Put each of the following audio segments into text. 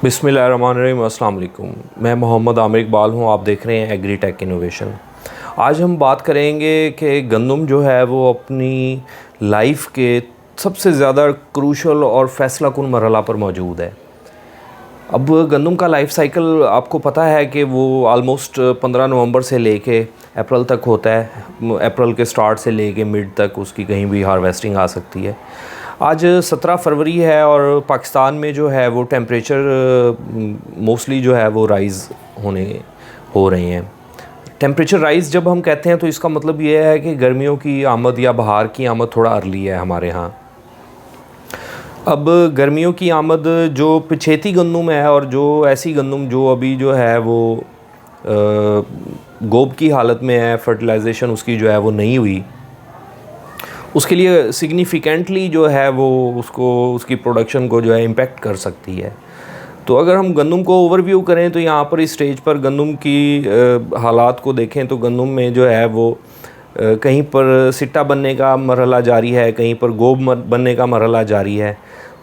बिस्मिल्लाहिर्रहमानिर्रहीम, अस्सलाम वालेकुम। मैं मोहम्मद आमिर इकबाल हूँ। आप देख रहे हैं एग्री टेक इनोवेशन। आज हम बात करेंगे कि गंदम जो है वो अपनी लाइफ के सबसे ज़्यादा क्रूशल और फ़ैसला कुन मरहला पर मौजूद है। अब गंदम का लाइफ साइकिल आपको पता है कि वो आलमोस्ट 15 नवंबर से लेके अप्रैल तक होता है। अप्रैल के स्टार्ट से लेके मिड तक उसकी कहीं भी हार्वेस्टिंग आ सकती है। आज 17 फरवरी है और पाकिस्तान में जो है वो टेम्परेचर मोस्टली जो है वो राइज़ हो रहे हैं। टेम्परेचर राइज़ जब हम कहते हैं तो इसका मतलब ये है कि गर्मियों की आमद या बहार की आमद थोड़ा अर्ली है हमारे यहाँ। अब गर्मियों की आमद जो पिछेती गंदम है और जो ऐसी गंदम जो अभी जो है वो गोब की हालत में है, फर्टिलाइजेशन उसकी जो है वो नहीं हुई, उसके लिए सिग्निफिकेंटली जो है वो उसकी प्रोडक्शन को जो है इम्पेक्ट कर सकती है। तो अगर हम गंदम को ओवरव्यू करें तो यहाँ पर इस स्टेज पर गंदम की हालात को देखें तो गंदम में जो है वो कहीं पर सिट्टा बनने का मरहला जारी है, कहीं पर गोब बनने का मरहला जारी है।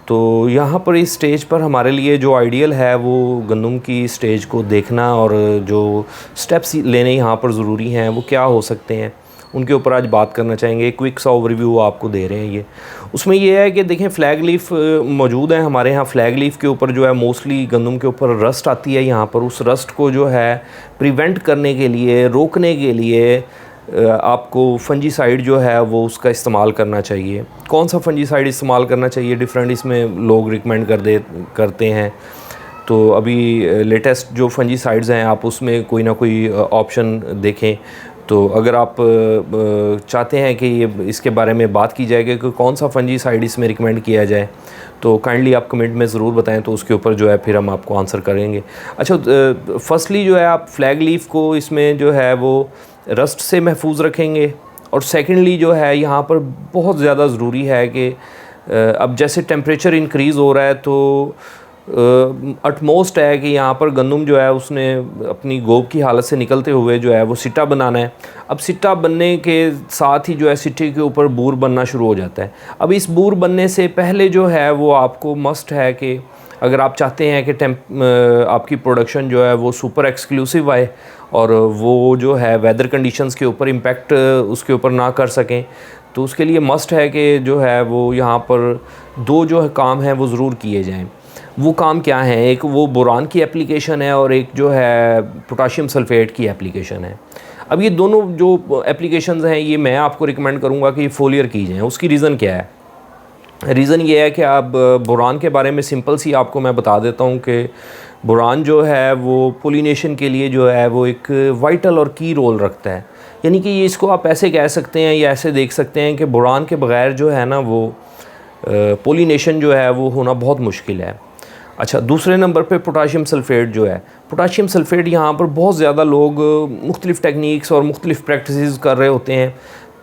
तो यहाँ पर इस स्टेज पर हमारे लिए जो आइडियल है वो गंदम की स्टेज को देखना और जो स्टेप्स लेने यहाँ पर ज़रूरी हैं वो क्या हो सकते हैं, उनके ऊपर आज बात करना चाहेंगे। एक क्विक सा ओवरव्यू आपको दे रहे हैं ये। उसमें ये है कि देखें फ्लैग लीफ मौजूद है हमारे यहाँ। फ्लैग लीफ के ऊपर जो है मोस्टली गंदम के ऊपर रस्ट आती है। यहाँ पर उस रस्ट को जो है प्रिवेंट करने के लिए, रोकने के लिए आपको फंजीसाइड जो है वो उसका इस्तेमाल करना चाहिए। कौन सा फंजीसाइड इस्तेमाल करना चाहिए, डिफरेंट इसमें लोग रिकमेंड करते हैं। तो अभी लेटेस्ट जो फंजीसाइड्स हैं आप उसमें कोई ना कोई ऑप्शन देखें। तो अगर आप चाहते हैं कि ये इसके बारे में बात की जाए कि कौन सा फंजीसाइड इसमें रिकमेंड किया जाए तो काइंडली आप कमेंट में ज़रूर बताएं, तो उसके ऊपर जो है फिर हम आपको आंसर करेंगे। अच्छा, फर्स्टली जो है आप फ्लैग लीफ को इसमें जो है वो रस्ट से महफूज रखेंगे। और सेकेंडली जो है यहाँ पर बहुत ज़्यादा ज़रूरी है कि अब जैसे टेम्परेचर इंक्रीज़ हो रहा है तो अटमोस्ट है कि यहाँ पर गंदम जो है उसने अपनी गोब की हालत से निकलते हुए जो है वो सिट्टा बनाना है। अब सिट्टा बनने के साथ ही जो है सिट्टे के ऊपर बूर बनना शुरू हो जाता है। अब इस बूर बनने से पहले जो है वो आपको मस्ट है कि अगर आप चाहते हैं कि आपकी प्रोडक्शन जो है वो सुपर एक्सक्लूसिव आए और वो जो है वेदर कंडीशंस के ऊपर इम्पेक्ट उसके ऊपर ना कर सकें, तो उसके लिए मस्ट है कि जो है वो यहाँ पर दो जो है काम हैं वो ज़रूर किए जाएँ। वो काम क्या है, एक वो बोरान की एप्लीकेशन है और एक जो है पोटाशियम सल्फेट की एप्लीकेशन है। अब ये दोनों जो एप्लीकेशंस हैं ये मैं आपको रिकमेंड करूँगा कि फोलियर की जाएँ। उसकी रीज़न क्या है? रीज़न ये है कि आप बोरान के बारे में सिंपल सी आपको मैं बता देता हूँ कि बोरान जो है वो पोलिनेशन के लिए जो है वो एक वाइटल और की रोल रखता है। यानी कि ये इसको आप ऐसे कह सकते हैं या ऐसे देख सकते हैं कि बोरान के बग़ैर जो है ना वो पोलिनेशन जो है वो होना बहुत मुश्किल है। अच्छा, दूसरे नंबर पे पोटाशियम सल्फ़ेट जो है, पोटाशियम सल्फ़ेट यहाँ पर बहुत ज़्यादा लोग मुख्तलिफ़ टेक्निक्स और मुख्तलिफ़ प्रैक्टिसेस कर रहे होते हैं।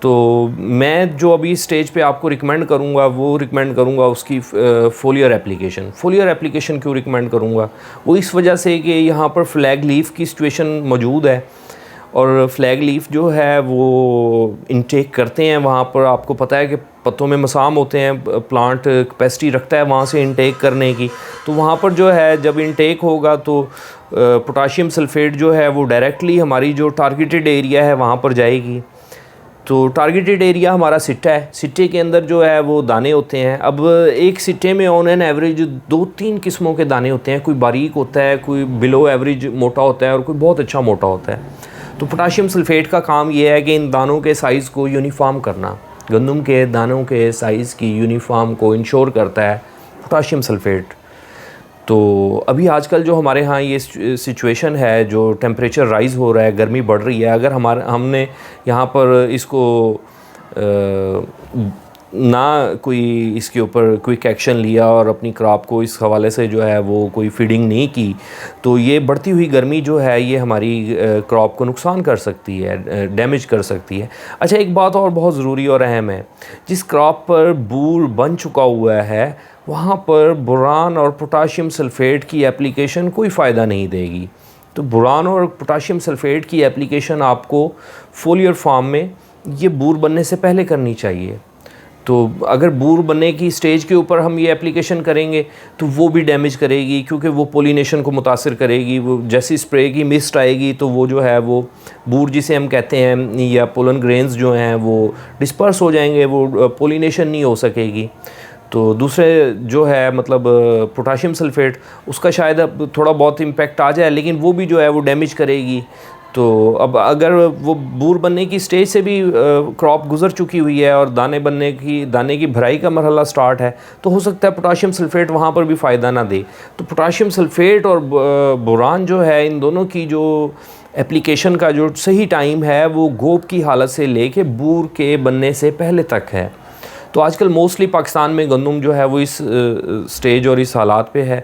तो मैं जो अभी स्टेज पे आपको रिकमेंड करूँगा उसकी फोलियर एप्लीकेशन क्यों रिकमेंड करूँगा? वो इस वजह से कि यहाँ पर फ्लैग लीफ की सिचुएशन मौजूद है और फ्लैग लीफ जो है वो इनटेक करते हैं। वहाँ पर आपको पता है कि पत्तों में मसाम होते हैं, प्लांट कैपेसिटी रखता है वहाँ से इनटेक करने की। तो वहाँ पर जो है जब इनटेक होगा तो पोटाशियम सल्फ़ेट जो है वो डायरेक्टली हमारी जो टारगेटेड एरिया है वहाँ पर जाएगी। तो टारगेटेड एरिया हमारा सिट्टा है। सिट्टे के अंदर जो है वो दाने होते हैं। अब एक सिट्टे में ऑन एन एवरेज 2-3 किस्मों के दाने होते हैं। कोई बारीक होता है, कोई बिलो एवरेज मोटा होता है और कोई बहुत अच्छा मोटा होता है। तो पोटाशियम सल्फ़ेट का काम ये है कि इन दानों के साइज़ को यूनिफॉर्म करना। गंदम के दानों के साइज़ की यूनिफॉर्म को इंश्योर करता है पोटाशियम सल्फ़ेट। तो अभी आजकल जो हमारे यहाँ ये सिचुएशन है, जो टेम्परेचर राइज़ हो रहा है, गर्मी बढ़ रही है, अगर हमने यहाँ पर इसको ना कोई इसके ऊपर क्विक एक्शन लिया और अपनी क्रॉप को इस हवाले से जो है वो कोई फीडिंग नहीं की, तो ये बढ़ती हुई गर्मी जो है ये हमारी क्रॉप को नुकसान कर सकती है, डैमेज कर सकती है। अच्छा, एक बात और बहुत ज़रूरी और अहम है, जिस क्रॉप पर बूर बन चुका हुआ है वहाँ पर बोरान और पोटाशियम सल्फ़ेट की एप्लीकेशन कोई फ़ायदा नहीं देगी। तो बोरान और पोटाशियम सल्फ़ेट की एप्लीकेशन आपको फोलियर फॉर्म में ये बूर बनने से पहले करनी चाहिए। तो अगर बूर बनने की स्टेज के ऊपर हम ये एप्लीकेशन करेंगे तो वो भी डैमेज करेगी, क्योंकि वो पोलिनेशन को मुतासिर करेगी। वो जैसी स्प्रे की मिस्ट आएगी तो वो जो है वो बूर जिसे हम कहते हैं या पोलन ग्रेन्स जो हैं वो डिस्पर्स हो जाएंगे, वो पोलिनेशन नहीं हो सकेगी। तो दूसरे जो है मतलब पोटाशियम सल्फेट, उसका शायद अब थोड़ा बहुत इम्पैक्ट आ जाए, लेकिन वो भी जो है वो डैमेज करेगी। तो अब अगर वो बूर बनने की स्टेज से भी क्रॉप गुजर चुकी हुई है और दाने की भराई का मरहला स्टार्ट है, तो हो सकता है पोटाशियम सल्फेट वहाँ पर भी फ़ायदा ना दे। तो पोटाशियम सल्फेट और बोरान जो है, इन दोनों की जो एप्लीकेशन का जो सही टाइम है वो गोब की हालत से लेके बूर के बनने से पहले तक है। तो आजकल मोस्टली पाकिस्तान में गंदम जो है वो इस स्टेज और इस हालात पे है।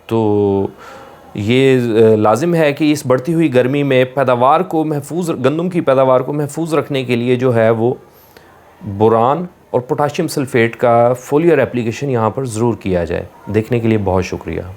तो ये लाजिम है कि इस बढ़ती हुई गर्मी में पैदावार को गंदम की पैदावार को महफूज रखने के लिए जो है वो बोरान और पोटाशियम सल्फेट का फोलियर एप्लीकेशन यहाँ पर ज़रूर किया जाए। देखने के लिए बहुत शुक्रिया।